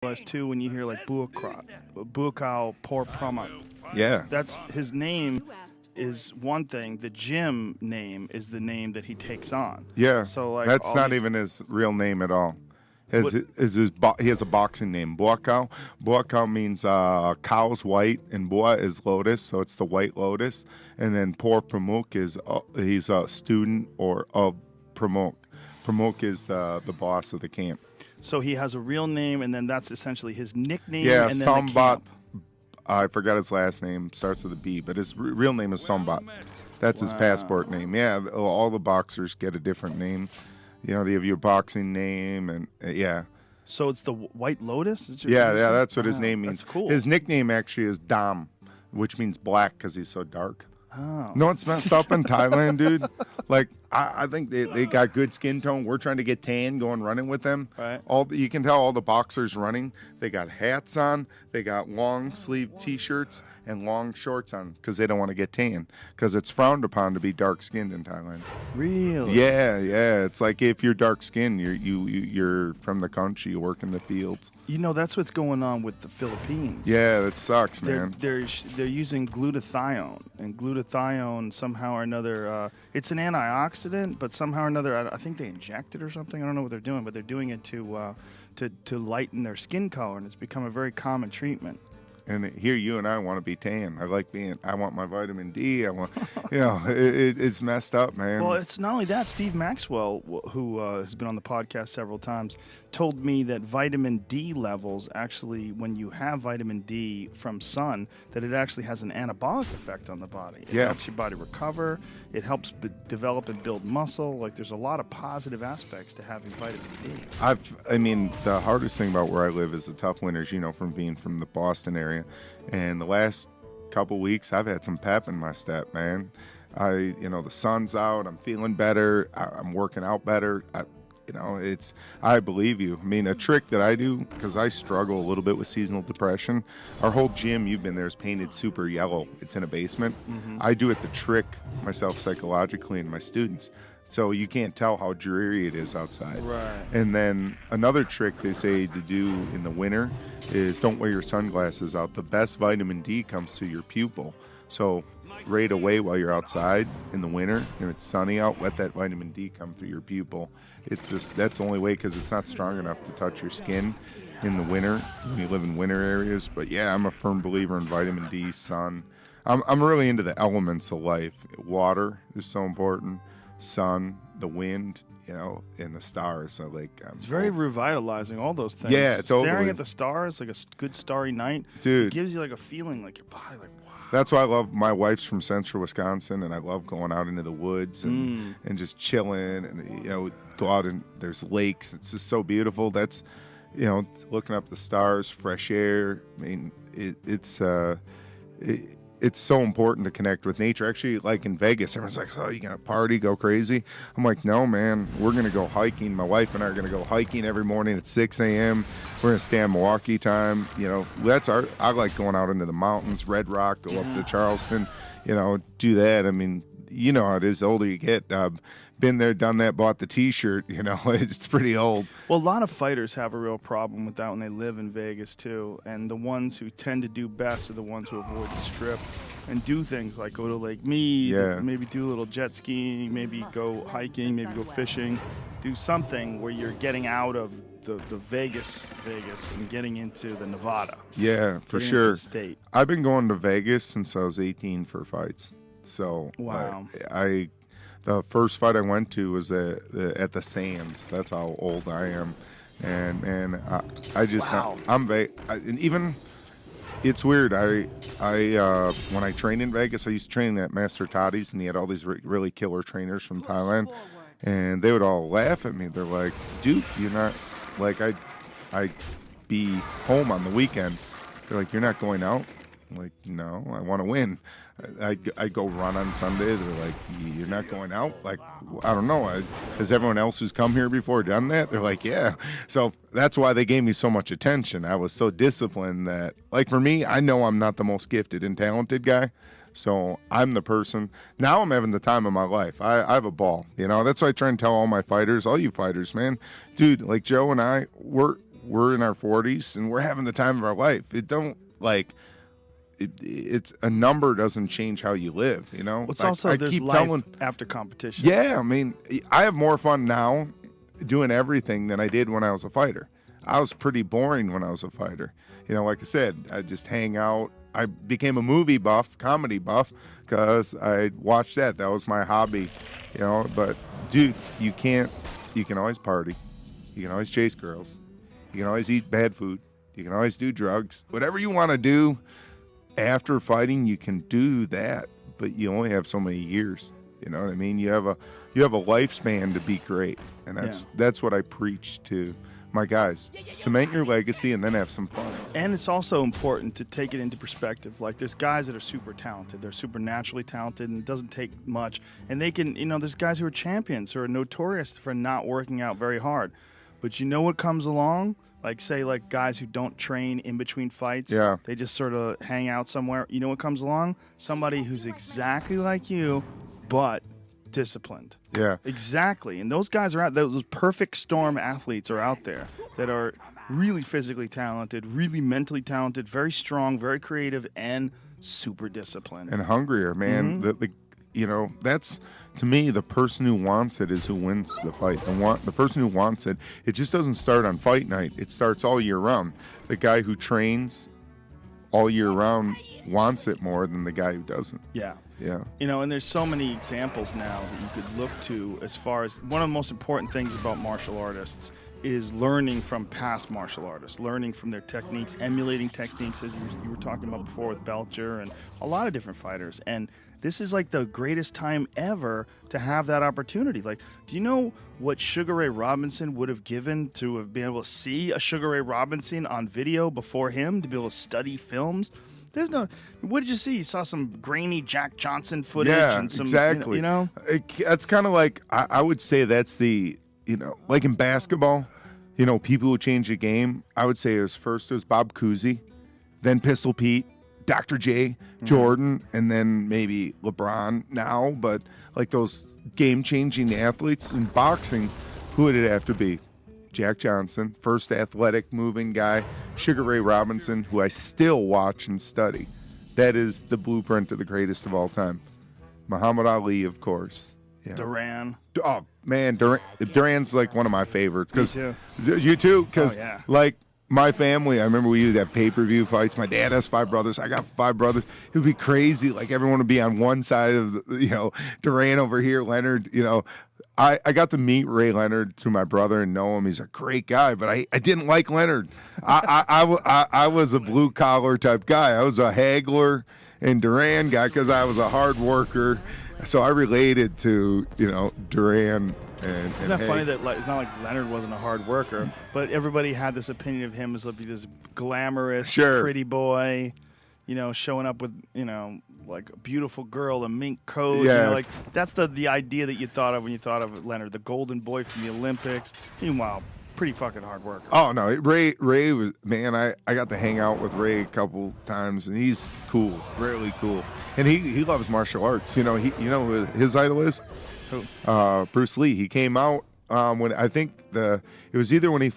as too when you hear like Buakau Por Promo. Yeah. That's his name is one thing. The gym name is the name that he takes on. Yeah. So like that's all not these- even his real name at all. What- He has a boxing name, Buakau. Buakau means cow's white, and Bua is lotus, so it's the white lotus. And then Por Pramuk is he's a student or of Pramuk. Pramuk is the boss of the camp. So he has a real name, and then that's essentially his nickname. Yeah, and then the Sambat. camp. I forgot his last name. Starts with a B, but his real name is Sambat. That's his passport name. Yeah, all the boxers get a different name. You know, they have your boxing name, and yeah. So it's the White Lotus. Yeah, that's what his name means. That's cool. His nickname actually is Dam, which means black because he's so dark. Oh. No, it's messed up in Thailand, dude. Like, I think they got good skin tone. We're trying to get tan going running with them. Right. You can tell all the boxers running, they got hats on, they got long sleeve T-shirts and long shorts on because they don't want to get tan because it's frowned upon to be dark skinned in Thailand. Really? Yeah. It's like if you're dark skinned, you're from the country, you work in the fields. You know, that's what's going on with the Philippines. Yeah, that sucks, They're, man. they're they're using glutathione, and glutathione somehow or another, it's an antioxidant, but somehow or another, I think they inject it or something. I don't know what they're doing, but they're doing it to lighten their skin color, and it's become a very common treatment. And here, you and I want to be tan. I want my vitamin D. I want, it's messed up, man. Well, it's not only that. Steve Maxwell, who has been on the podcast several times, told me that vitamin D levels actually, when you have vitamin D from sun, that it actually has an anabolic effect on the body. It helps your body recover. It helps develop and build muscle. Like, there's a lot of positive aspects to having vitamin D. The hardest thing about where I live is the tough winters, from being from the Boston area. And the last couple weeks, I've had some pep in my step, man. The sun's out. I'm feeling better. I'm working out better. I believe you. I mean, a trick that I do, because I struggle a little bit with seasonal depression, our whole gym, you've been there, is painted super yellow. It's in a basement. Mm-hmm. I do it to trick myself psychologically and my students. So you can't tell how dreary it is outside. Right. And then another trick they say to do in the winter is don't wear your sunglasses out. The best vitamin D comes to your pupil. So right away while you're outside in the winter and it's sunny out, let that vitamin D come through your pupil. That's the only way, because it's not strong enough to touch your skin in the winter when you live in winter areas. But yeah, I'm a firm believer in vitamin D, sun. I'm really into the elements of life. Water is so important. Sun, the wind, and the stars. So It's very revitalizing, all those things. Yeah, totally. Staring at the stars, like a good starry night, dude, it gives you like a feeling, like your body, like wow. That's why I love. My wife's from central Wisconsin, and I love going out into the woods and just chilling, and go out and there's lakes. It's just so beautiful. That's looking up the stars, fresh air. I mean, it's so important to connect with nature. Actually, like in Vegas, everyone's like, "Oh, you gonna party, go crazy?" I'm like, "No, man. We're gonna go hiking. My wife and I are gonna go hiking every morning at 6 a.m. We're gonna stay on Milwaukee time. I like going out into the mountains, Red Rock, go up to Charleston. Do that. I mean, you know how it is. The older you get, been there, done that, bought the T-shirt. It's pretty old. Well, a lot of fighters have a real problem with that when they live in Vegas too, and the ones who tend to do best are the ones who avoid the Strip and do things like go to Lake Mead, maybe do a little jet skiing, maybe go hiking, maybe go fishing, do something where you're getting out of the Vegas and getting into the Nevada. Yeah, for sure. State. I've been going to Vegas since I was 18 for fights. So wow. The first fight I went to was at the Sands. That's how old I am, and I just and even it's weird. I when I trained in Vegas, I used to train at Master Toddy's, and he had all these really killer trainers from Thailand, and they would all laugh at me. They're like, "Dude, you're not like I'd be home on the weekend." They're like, "You're not going out?" I'm like, "No, I want to win." I go run on Sunday. They're like, "You're not going out?" Like, I don't know. Has everyone else who's come here before done that? They're like, "Yeah." So that's why they gave me so much attention. I was so disciplined that, like, for me, I know I'm not the most gifted and talented guy. So I'm the person. Now I'm having the time of my life. I have a ball. That's why I try and tell all my fighters, all you fighters, man. Dude, like Joe and I, we're in our 40s and we're having the time of our life. It don't like it's a number doesn't change how you live, you know. It's like, also there's life after competition. Yeah, I mean, I have more fun now doing everything than I did when I was a fighter. I was pretty boring when I was a fighter. You know, like I said, I just hang out. I became a movie buff, comedy buff, because I watched that. That was my hobby, you know. But dude, you can always party. You can always chase girls. You can always eat bad food. You can always do drugs. Whatever you want to do after fighting, you can do that. But you only have so many years. You know what I mean? You have a lifespan to be great, and that's what I preach to my guys. Cement your legacy and then have some fun. And it's also important to take it into perspective. Like, there's guys that are super talented. They're super naturally talented, and it doesn't take much. And they can, there's guys who are champions who are notorious for not working out very hard. But you know what comes along? Like, say, like guys who don't train in between fights. Yeah. They just sort of hang out somewhere. You know what comes along? Somebody who's exactly like you, but disciplined. Yeah. Exactly. And those guys are out. Those perfect storm athletes are out there that are really physically talented, really mentally talented, very strong, very creative, and super disciplined. And hungrier, man. That's, to me, the person who wants it is who wins the fight. The person who wants it, it just doesn't start on fight night. It starts all year round. The guy who trains all year round wants it more than the guy who doesn't. Yeah. Yeah. And there's so many examples now that you could look to as far as one of the most important things about martial artists is learning from past martial artists, learning from their techniques, emulating techniques, as you were talking about before with Belcher and a lot of different fighters. And this is like the greatest time ever to have that opportunity. Like, do you know what Sugar Ray Robinson would have given to have been able to see a Sugar Ray Robinson on video before him, to be able to study films? What did you see? You saw some grainy Jack Johnson footage. Yeah, and some, exactly. That's kind of like, I would say that's the, like in basketball, people who change the game. I would say it was Bob Cousy, then Pistol Pete, Dr. J, Jordan, and then maybe LeBron now. But like those game-changing athletes in boxing, who would it have to be? Jack Johnson, first athletic moving guy. Sugar Ray Robinson, who I still watch and study. That is the blueprint of the greatest of all time. Muhammad Ali, of course. Yeah. Duran. Oh, man, Duran's like one of my favorites. Me too. You too? Because, yeah. My family, I remember we used to have pay-per-view fights. My dad has 5 brothers. I got 5 brothers. It would be crazy. Like, everyone would be on one side of, Duran over here, Leonard, I got to meet Ray Leonard through my brother and know him. He's a great guy, but I didn't like Leonard. I was a blue-collar type guy. I was a haggler and Duran guy because I was a hard worker. So I related to, Duran. Isn't that funny that it's not like Leonard wasn't a hard worker, but everybody had this opinion of him as like this glamorous, pretty boy, showing up with, like a beautiful girl, a mink coat. Yeah. That's the idea that you thought of when you thought of Leonard, the golden boy from the Olympics. Meanwhile, pretty fucking hard worker. Oh, no, Ray was, man, I got to hang out with Ray a couple times, and he's cool, really cool. And he loves martial arts. You know who his idol is? Who? Bruce Lee. He came out when I think it was either when he